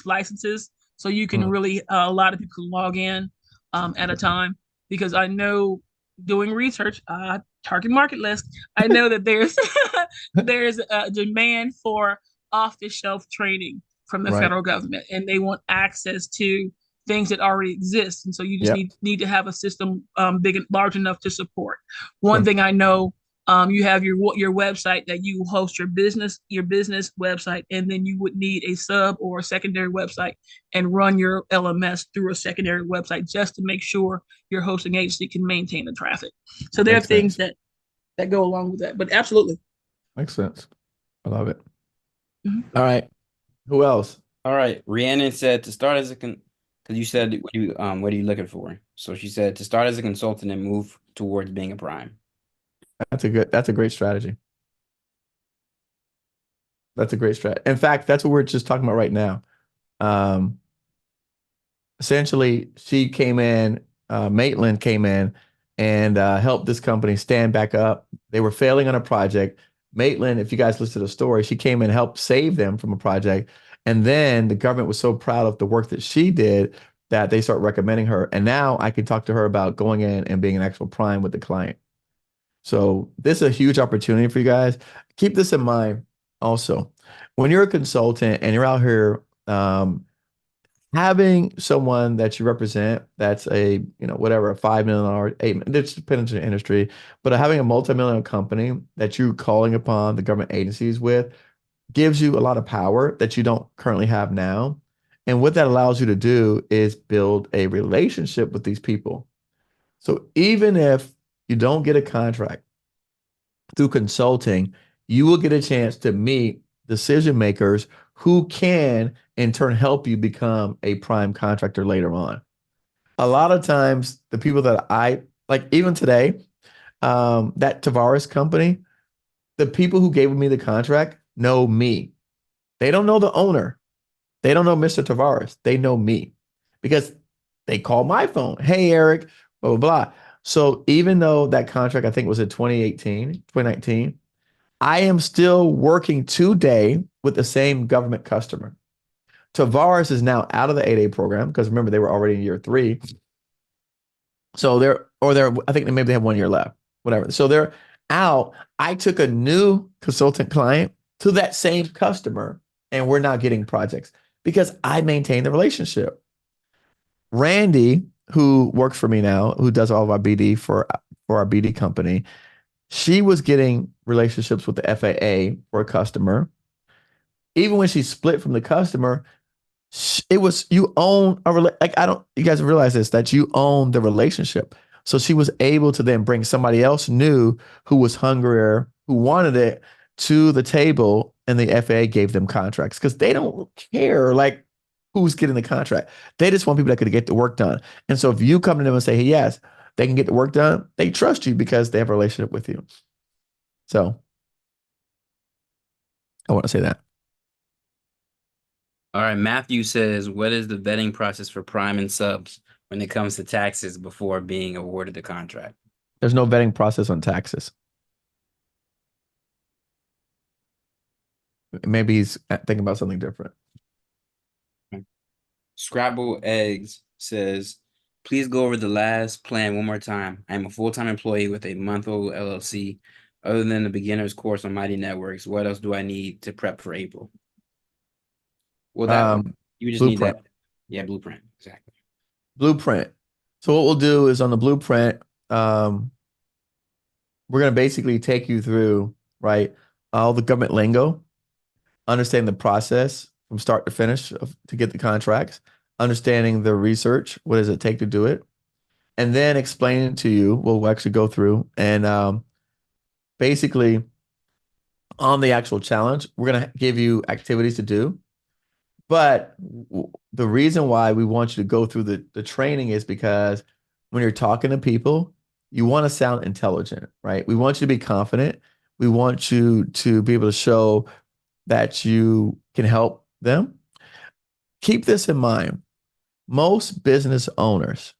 licenses, so you can Mm, really a lot of people can log in at a time. Because I know, doing research, target market list, I know that there's there's a demand for off-the-shelf training from the right. federal government, and they want access to things that already exist, and so you just Yep. need to have a system big and large enough to support. One Sure. thing I know, you have your website that you host your business website, and then you would need a sub or a secondary website and run your LMS through a secondary website just to make sure your hosting agency can maintain the traffic. So there are Makes things sense. that go along with that. But absolutely. Makes sense. I love it. Mhm. All right. Who else? All right. Rhiannon said to start as a because you said what are you looking for? So she said to start as a consultant and move towards being a prime. That's a great strategy. That's a great strategy. In fact, that's what we're just talking about right now. Um, essentially, Maitland came in and helped this company stand back up. They were failing on a project. Maitland, if you guys listen to the story, she came and helped save them from a project. And then the government was so proud of the work that she did that they start recommending her. And now I can talk to her about going in and being an actual prime with the client. So this is a huge opportunity for you guys. Keep this in mind also. When you're a consultant and you're out here, having someone that you represent that's whatever, a $5 million, it depends on the industry, but having a multi-million company that you're calling upon the government agencies with gives you a lot of power that you don't currently have now. And what that allows you to do is build a relationship with these people. So even if you don't get a contract through consulting, you will get a chance to meet decision makers who can in turn help you become a prime contractor later on. A lot of times, the people that I like, even today, that Tavares company, the people who gave me the contract know me. They don't know the owner. They don't know Mr. Tavares. They know me because they call my phone. Hey, Eric, blah, blah, blah. So even though that contract, I think was in 2018, 2019, I am still working today with the same government customer. Tavares is now out of the 8A program because remember, they were already in year 3. So I think maybe they have 1 year left, whatever. So they're out. I took a new consultant client to that same customer, and we're now getting projects because I maintain the relationship. Randy, who works for me now, who does all of our BD for our BD company, she was getting relationships with the FAA for a customer. even when she split from the customer, it was you own like I don't you guys realize this that you own the relationship. So she was able to then bring somebody else new who was hungrier, who wanted it to the table, and the FAA gave them contracts because they don't care like who's getting the contract. They just want people that could get the work done. And so if you come to them and say, hey, yes, they can get the work done, they trust you because they have a relationship with you. So I want to say that. All right, Matthew says, what is the vetting process for prime and subs when it comes to taxes before being awarded the contract? There's no vetting process on taxes. Maybe he's thinking about something different. Scrabble Eggs says, please go over the last plan one more time. I'm a full-time employee with a month-old LLC. Other than the beginner's course on Mighty Networks, what else do I need to prep for April? Well, that you just need Blueprint. that. Yeah, blueprint. Exactly. Blueprint. So what we'll do is on the blueprint, we're going to basically take you through, right, all the government lingo, understanding the process from start to finish to get the contracts, understanding the research, what does it take to do it, and then explaining to you, we'll actually go through and basically on the actual challenge, we're going to give you activities to do. But the reason why we want you to go through the training is because when you're talking to people, you want to sound intelligent, right? We want you to be confident. We want you to be able to show that you can help them. Keep this in mind. Most business owners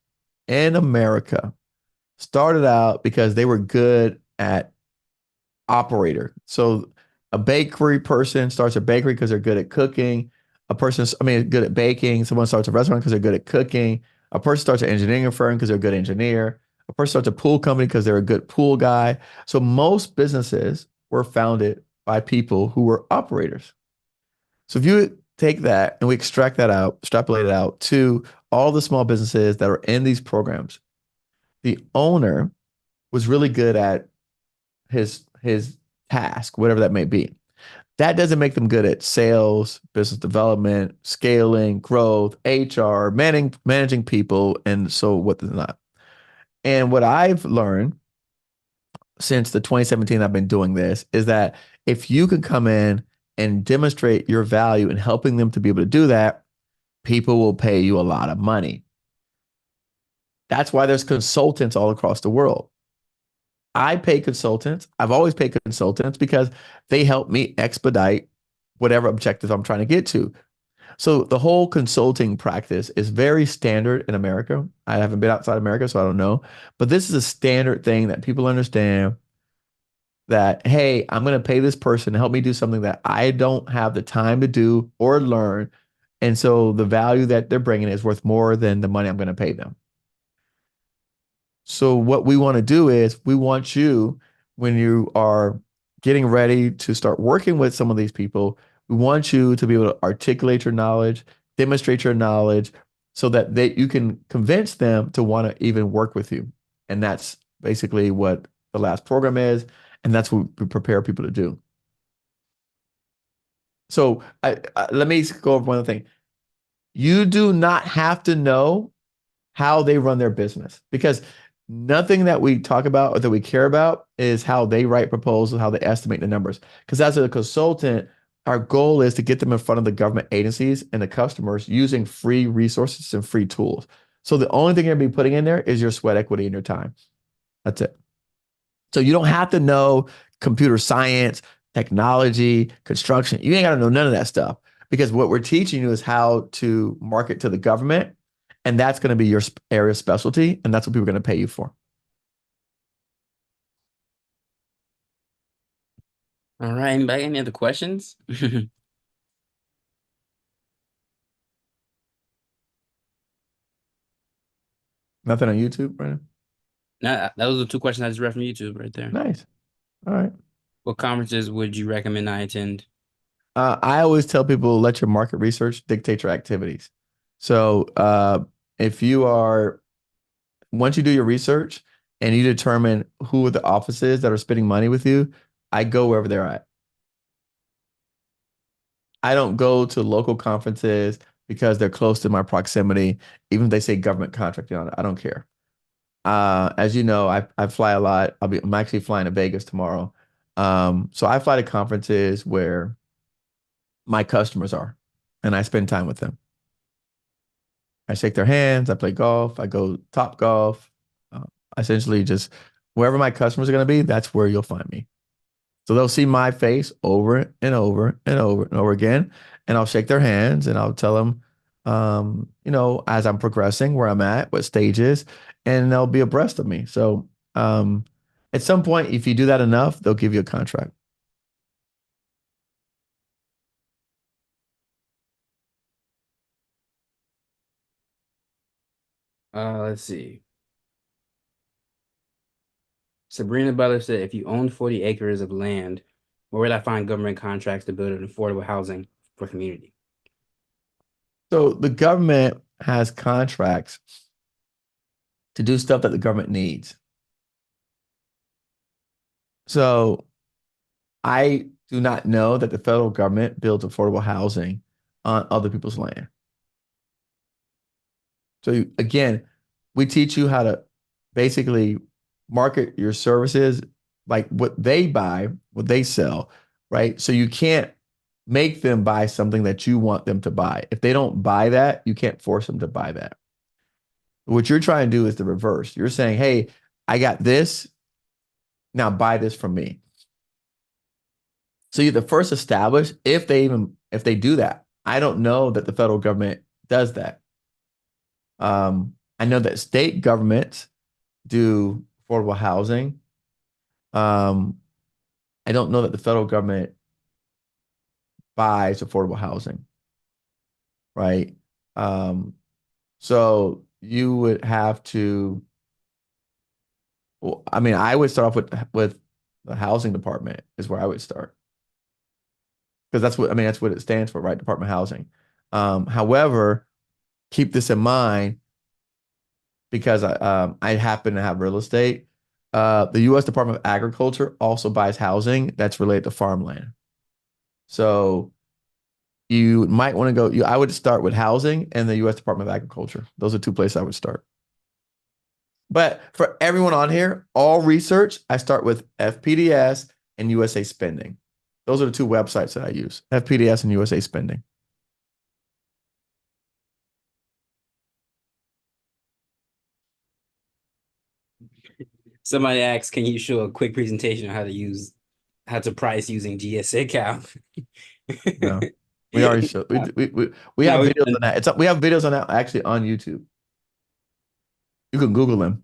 in America started out because they were good at operator. So a bakery person starts a bakery because they're good at cooking. A person, good at baking. Someone starts a restaurant because they're good at cooking. A person starts an engineering firm because they're a good engineer. A person starts a pool company because they're a good pool guy. So most businesses were founded by people who were operators. So if you take that and we extract that out, extrapolate it out to all the small businesses that are in these programs, the owner was really good at his task, whatever that may be. That doesn't make them good at sales, business development, scaling, growth, HR, managing people, and so what is not. And what I've learned since the 2017 I've been doing this is that if you can come in and demonstrate your value in helping them to be able to do that, people will pay you a lot of money. That's why there's consultants all across the world. I pay consultants. I've always paid consultants because they help me expedite whatever objective I'm trying to get to. So the whole consulting practice is very standard in America. I haven't been outside America, so I don't know. But this is a standard thing that people understand that, hey, I'm going to pay this person to help me do something that I don't have the time to do or learn. And so the value that they're bringing is worth more than the money I'm going to pay them. So what we want to do is we want you, when you are getting ready to start working with some of these people, we want you to be able to articulate your knowledge, demonstrate your knowledge so that you can convince them to want to even work with you. And that's basically what the last program is. And that's what we prepare people to do. So let me go over one other thing. You do not have to know how they run their business because nothing that we talk about or that we care about is how they write proposals, how they estimate the numbers. Because as a consultant, our goal is to get them in front of the government agencies and the customers using free resources and free tools. So the only thing you're going to be putting in there is your sweat equity and your time. That's it. So you don't have to know computer science, technology, construction. You ain't got to know none of that stuff because what we're teaching you is how to market to the government. And that's going to be your area of specialty. And that's what people are going to pay you for. All right. Anybody got any other questions? Nothing on YouTube, Brandon? No, those are the two questions I just read from YouTube right there. Nice. All right. What conferences would you recommend I attend? I always tell people let your market research dictate your activities. So if you are, once you do your research and you determine who are the offices that are spending money with you, I go wherever they're at. I don't go to local conferences because they're close to my proximity. Even if they say government contracting on it, I don't care. As you know, I fly a lot. I'm actually flying to Vegas tomorrow. So I fly to conferences where my customers are, and I spend time with them. I shake their hands. I play golf. I go top golf. Uh, Essentially, just wherever my customers are going to be, that's where you'll find me. So they'll see my face over and over and over and over again, and I'll shake their hands and I'll tell them, as I'm progressing, where I'm at, what stages, and they'll be abreast of me. So at some point, if you do that enough, they'll give you a contract. Let's see. Sabrina Butler said, if you owned 40 acres of land, where would I find government contracts to build an affordable housing for community? So the government has contracts to do stuff that the government needs. So I do not know that the federal government builds affordable housing on other people's land. So again, we teach you how to basically market your services like what they buy, what they sell, right? So you can't make them buy something that you want them to buy. If they don't buy that, you can't force them to buy that. What you're trying to do is the reverse. You're saying, hey, I got this. Now buy this from me. So you have to first establish if they do that. I don't know that the federal government does that. I know that state governments do affordable housing. I don't know that the federal government buys affordable housing, right? So you would have to, well, I mean, I would start off with the housing department is where I would start. Because that's what it stands for, right? Department of Housing. However, keep this in mind because I happen to have real estate. The U.S. Department of Agriculture also buys housing that's related to farmland. So you might want to go. I would start with housing and the U.S. Department of Agriculture. Those are two places I would start. But for everyone on here, all research, I start with FPDS and USA Spending. Those are the two websites that I use, FPDS and USA Spending. Somebody asked, can you show a quick presentation on how to price using GSA Cal? No, we already showed. We No, have we've videos done- on that. We have videos on that actually on YouTube. You can Google them.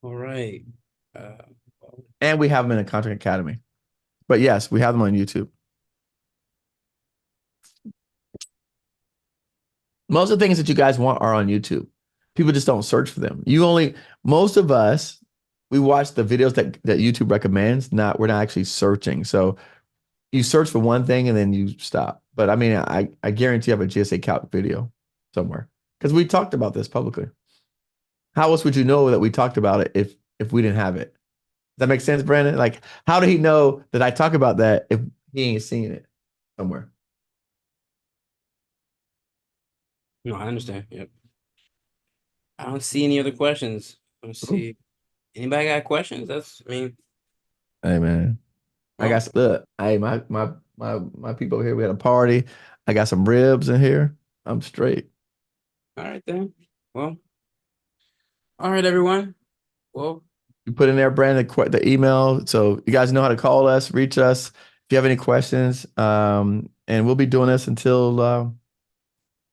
All right. And we have them in the Contract Academy. But yes, we have them on YouTube. Most of the things that you guys want are on YouTube. People just don't search for them. Most of us, we watch the videos that YouTube recommends. We're not actually searching. So you search for one thing and then you stop. But I mean, I guarantee you have a GSA Calc video somewhere because we talked about this publicly. How else would you know that we talked about it if we didn't have it? Does that make sense, Brandon? Like, how did he know that I talk about that if he ain't seen it somewhere? No, I understand. Yep. I don't see any other questions. Let's see. Anybody got questions? Hey man, I Well, got look. Hey, my people here. We had a party. I got some ribs in here. I'm straight. all right then. Well, all right, everyone. Well, You put in there, Brandon, the email, so you guys know how to call us, reach us if you have any questions. And we'll be doing this until